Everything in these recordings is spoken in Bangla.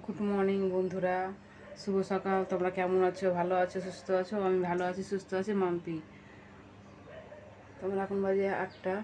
গুড মর্নিং বন্ধুরা, শুভ সকাল। তোমরা কেমন আছো? ভালো আছো, সুস্থ আছো? আমি ভালো আছি, সুস্থ আছি। মাম্পি, তোমরা এখন বাজে 8টা।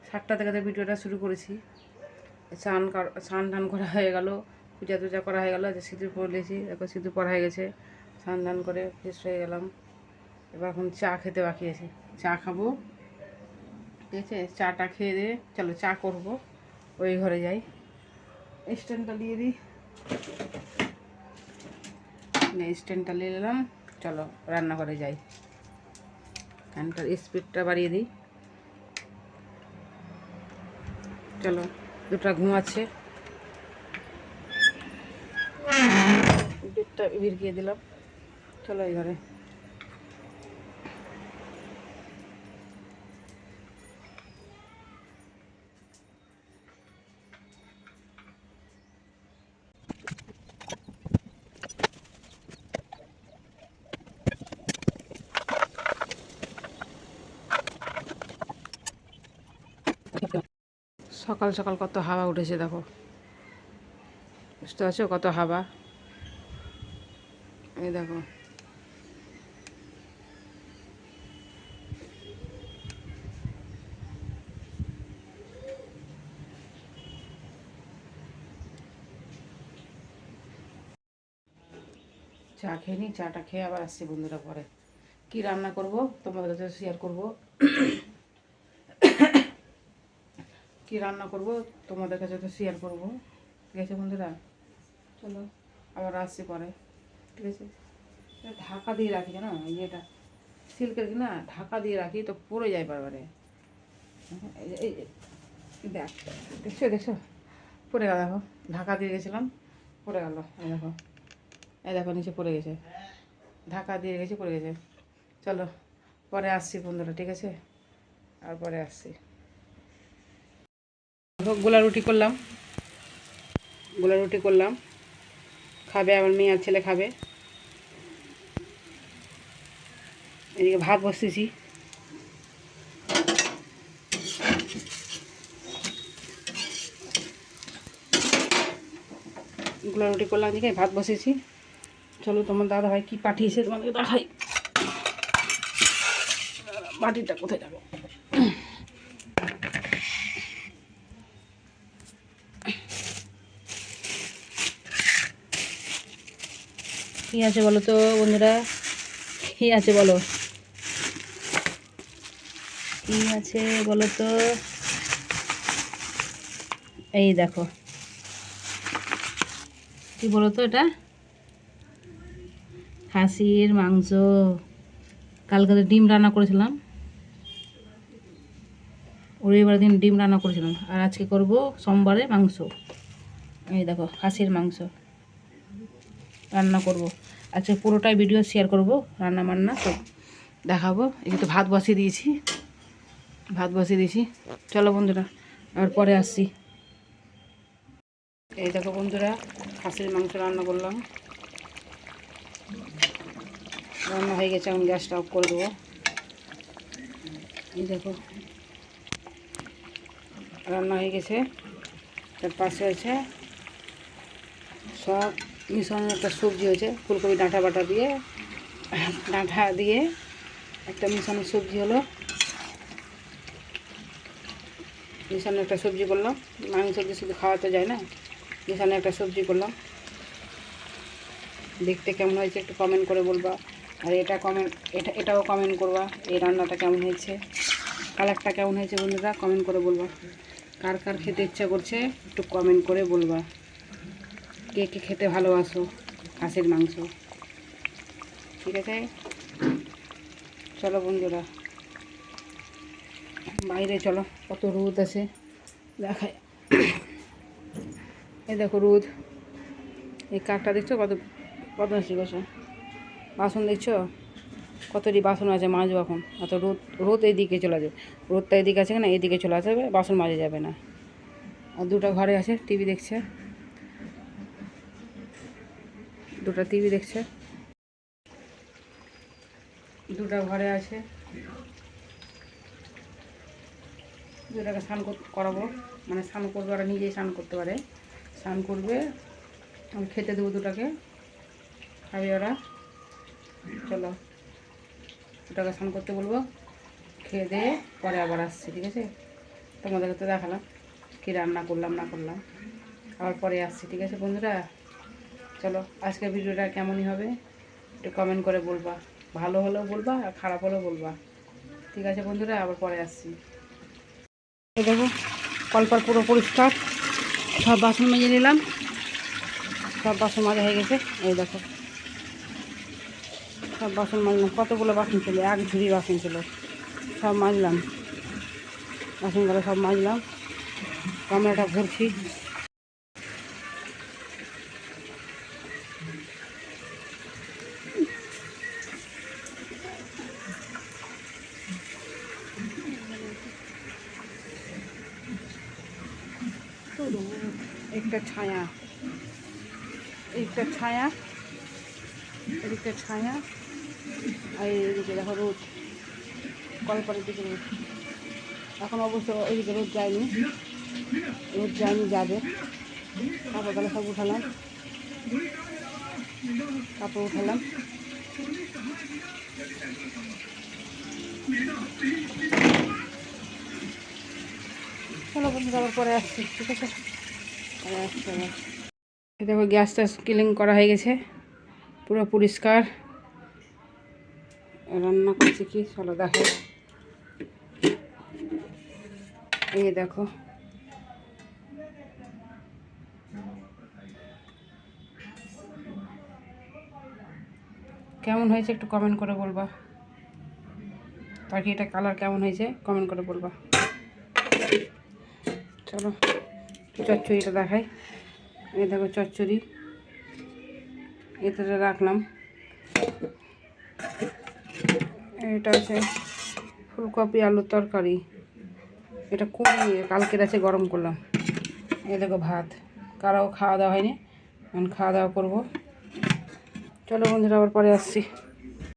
7টা থেকে ভিডিওটা শুরু করেছি। স্নান টান করা হয়ে গেল, পূজা টুজা করা হয়ে গেলো। সিঁদুর পরেছি, দেখো সিঁদুর পরা হয়ে গেছে। স্নান টান করে ফ্রেশ হয়ে গেলাম। এবার এখন চা খেতে বাকি আছে, চা খাবো। ঠিক আছে, চাটা খেয়ে দিয়ে চলো চা করবো। ওই ঘরে যাই, স্ট্যান্ডটা দিয়ে দিই। স্ট্যান্ডটা নিয়ে নিলাম, চলো রান্নাঘরে যাই। ফ্যানটার স্পিডটা বাড়িয়ে দিই। চলো, দুটা ঘুমাচ্ছে, দুধটা ভিড়িয়ে দিলাম। চলো এই ঘরে। সকাল সকাল কত হাওয়া উঠেছে দেখো, বুঝতে পারছো কত হাওয়া? এই দেখো, চা খেয়ে নিই। চাটা খেয়ে আবার আসছি বন্ধুরা পরে। কি রান্না করব তোমাদের কাছে শেয়ার করব। কি রান্না করব তোমাদের কাছে তো শেয়ার করবো। ঠিক আছে বন্ধুরা, চলো আবার আসছি পরে। ঠিক আছে, ঢাকা দিয়ে রাখি জানো, এই যেটা সিল্কের কি না, ঢাকা দিয়ে রাখি তো পড়ে যায় বারবারে। এই দেখ, দেখছো দেখছো পড়ে গেল দেখো, ঢাকা দিয়ে গেছিলাম পড়ে গেল। এই দেখো, এই দেখো নিচে পড়ে গেছে, ঢাকা দিয়ে গেছে পড়ে গেছে। চলো পরে আসছি বন্ধুরা, ঠিক আছে, আর পরে আসছি। গোলা রুটি করলাম, গোলা রুটি করলাম, খাবে আমার মেয়ে আর ছেলে খাবে। এদিকে ভাত বসতেছি। গোলা রুটি করলাম, এদিকে ভাত বসেছি। চলো তোমার দাদা ভাই কী পাঠিয়েছে তোমাদেরকে দেখাই। বাটিটা কোথায় যাবো? কী আছে বলো তো বন্ধুরা, কী আছে বলো, কী আছে বলো তো? এই দেখো, কী বলো তো, এটা খাসির মাংস। কালকে ডিম রান্না করেছিলাম, রবিবার দিন ডিম রান্না করেছিলাম, আর আজকে করব সোমবারে মাংস। এই দেখো খাসির মাংস রান্না করব আজকে, পুরোটাই ভিডিও শেয়ার করব, রান্না বান্না সব দেখাবো। এই তো ভাত বসিয়ে দিয়েছি, ভাত বসিয়ে দিয়েছি। চলো বন্ধুরা আর পরে আসছি। এই দেখো বন্ধুরা, খাসির মাংস রান্না করলাম, রান্না হয়ে গেছে। এখন গ্যাসটা অফ করে দেবো। এই দেখো রান্না হয়ে গেছে। তার পাশে আছে সব মিশানো একটা সবজি হয়েছে, ফুলকপি ডাঁটা বাটা দিয়ে, ডাঁটা দিয়ে একটা মিশানো সবজি হলো। মিশানো একটা সবজি করলাম, মাংস দিয়ে শুধু খাওয়া তো যায় না, মিশানো একটা সবজি করলাম। দেখতে কেমন হয়েছে একটু কমেন্ট করে বলবা। আর এটাও কমেন্ট করবা, এই রান্নাটা কেমন হয়েছে, কালারটা কেমন হয়েছে বন্ধুরা কমেন্ট করে বলবা। কার কার খেতে ইচ্ছা করছে একটু কমেন্ট করে বলবা। কে কে খেতে ভালোবাসো খাসির মাংস। ঠিক আছে, চলো বন্ধুরা বাইরে চলো, কত রোদ আছে দেখায়। এই দেখো রোদ, এই কাকটা দেখছো কত কত আছে বসে, বাসন দেখছো কতটি বাসন আছে মাজবো এখন। এত রোদ, রোদ এইদিকে চলে যাবে, রোদটা এদিকে আছে না, এদিকে চলে আসবে, বাসন মাজা যাবে না। আর দুটো ঘরে আছে টিভি দেখছে, দুটো টিভি দেখছে, দুটো ঘরে আছে। দুটাকে স্নান করাবো, মানে স্নান করবে, ওরা নিজেই স্নান করতে পারে, স্নান করবে, আমি খেতে দেবো দুটাকে। খাবি ওরা। চলো ওটাকে স্নান করতে বলবো, খেয়ে দিয়ে পরে আবার আসছি, ঠিক আছে? তোমাদেরকে তো দেখালাম কী রান্না করলাম না করলাম, আবার পরে আসছি, ঠিক আছে বন্ধুরা? চলো আজকের ভিডিওটা কেমনই হবে একটু কমেন্ট করে বলবা, ভালো হলেও বলবা আর খারাপ হলেও বলবা, ঠিক আছে বন্ধুরা? আবার পরে আসছি। এই দেখো কলপার পুরো পরিষ্কার, সব বাসন মেজে নিলাম, সব বাসন মাজা হয়ে গেছে। এই দেখো সব বাসন মাজলাম, কতগুলো বাসন ছিল, এক ঝুড়ি বাসন ছিল, সব মাজলাম, বাসনগুলো সব মাজলাম, গামলাটা ভরছি। একটা ছায়া, একটা ছায়া, এদিকটা ছায়া, আর এইদিকে দেখো রোদ, কলপারের দিকে রোদ। এখন অবশ্য ওইদিকে রোদ যায়নি, রোদ যায়নি, যাবে। কাপড়গুলো সব উঠালাম, কাপড় উঠালাম। চলো বন্ধুরা আবার পরে আসছি, ঠিক আছে? পরে আসছি আবার। দেখো গ্যাসটা ক্লিন করা হয়ে গেছে, পুরো পরিষ্কার। রান্না করছি কি চলো দেখো, এই দেখো কেমন হয়েছে একটু কমেন্ট করে বলবা, পাখিটা কালার কেমন হয়েছে কমেন্ট করে বলবা। চলো চচ্চড়িটা দেখাই, এই দেখো চচ্চড়ি এতে রাখলাম। এটা আছে ফুলকপি আলুর তরকারি, এটা কমিয়ে কালকের আছে গরম করলাম। এই দেখো ভাত, কারাও খাওয়া দাওয়া হয়নি, এখন খাওয়া দাওয়া করবো। চলো বন্ধুরা আবার পরে আসছি।